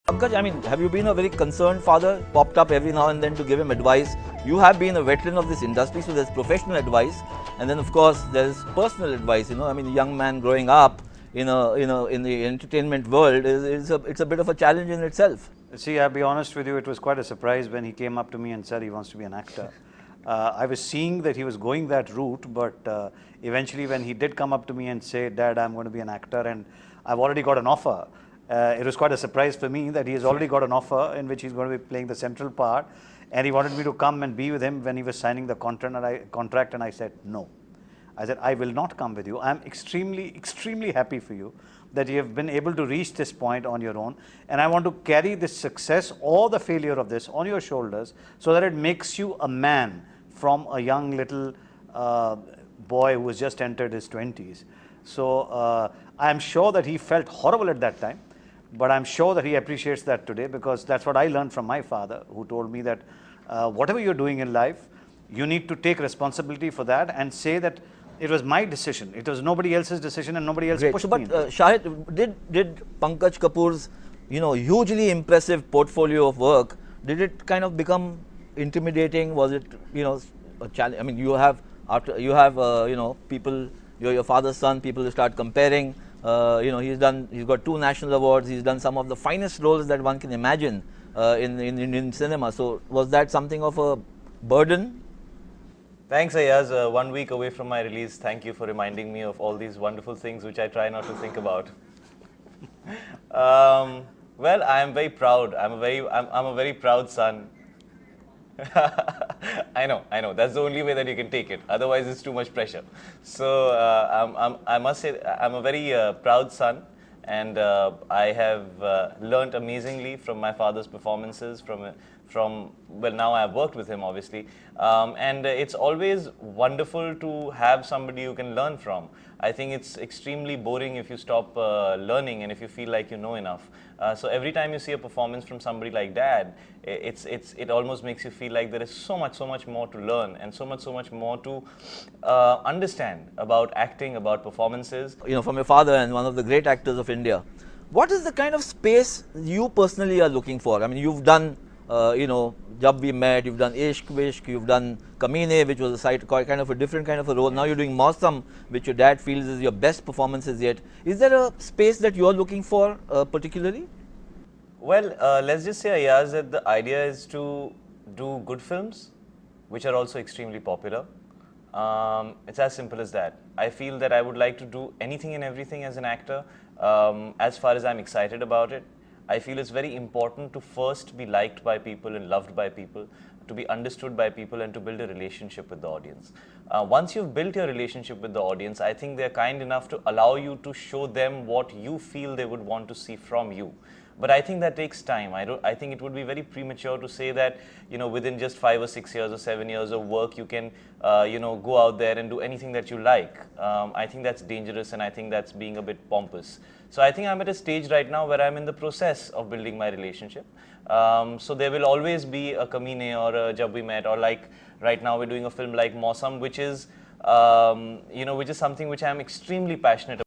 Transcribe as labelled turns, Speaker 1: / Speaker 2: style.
Speaker 1: Pankaj, I mean, have you been a very concerned father, popped up every now and then to give him advice? You have been a veteran of this industry, so there's professional advice, and then of course there's personal advice. I mean, a young man growing up in the entertainment world it's a bit of a challenge in itself.
Speaker 2: See, I'll be honest with you, it was quite a surprise when he came up to me and said he wants to be an actor. I was seeing that he was going that route, but eventually when he did come up to me and say, Dad, I'm going to be an actor and I've already got an offer. It was quite a surprise for me that he has already got an offer in which he's going to be playing the central part, and he wanted me to come and be with him when he was signing the contract, and I said no. I said, I will not come with you. I'm extremely happy for you that you have been able to reach this point on your own, and I want to carry this success or the failure of this on your shoulders so that it makes you a man from a young little boy who has just entered his 20s. So I'm sure that he felt horrible at that time, but I'm sure that he appreciates that today, because that's what I learned from my father, who told me that whatever you're doing in life, you need to take responsibility for that and say that it was my decision. It was nobody else's decision and nobody else pushed me.
Speaker 1: But Shahid, did Pankaj Kapoor's hugely impressive portfolio of work, did it kind of become intimidating? Was it a challenge? I mean, you have people, you're your father's son, people who start comparing. He's got 2 national awards, he's done some of the finest roles that one can imagine in cinema. So was that something of a burden?
Speaker 3: Thanks, Ayaz. 1 week away from my release, thank you for reminding me of all these wonderful things which I try not to think about. Well, I am very proud. I'm a very proud son. I know. That's the only way that you can take it. Otherwise, it's too much pressure. So I must say I'm a very proud son, and I have learnt amazingly from my father's performances. Well, now I've worked with him, obviously, and it's always wonderful to have somebody you can learn from. I think it's extremely boring if you stop learning and if you feel like you know enough. So every time you see a performance from somebody like Dad, it almost makes you feel like there is so much more to learn and so much more to understand about acting, about performances.
Speaker 1: From your father and one of the great actors of India, what is the kind of space you personally are looking for? I mean, you've done Jab We Met, you've done Ishq Vishk, you've done Kameene, which was kind of a different kind of a role. Now you're doing Mausam, which your dad feels is your best performances yet. Is there a space that you're looking for particularly?
Speaker 3: Well, let's just say, Ayaz, that the idea is to do good films, which are also extremely popular. It's as simple as that. I feel that I would like to do anything and everything as an actor, as far as I'm excited about it. I feel it's very important to first be liked by people and loved by people, to be understood by people, and to build a relationship with the audience. Once you've built your relationship with the audience, I think they're kind enough to allow you to show them what you feel they would want to see from you. But I think that takes time. I think it would be very premature to say that, within just 5 or 6 years or 7 years of work, you can, go out there and do anything that you like. I think that's dangerous, and I think that's being a bit pompous. So I think I'm at a stage right now where I'm in the process of building my relationship. So there will always be a Kameene or a Jab We Met, or like right now we're doing a film like Mausam, which is something which I'm extremely passionate about.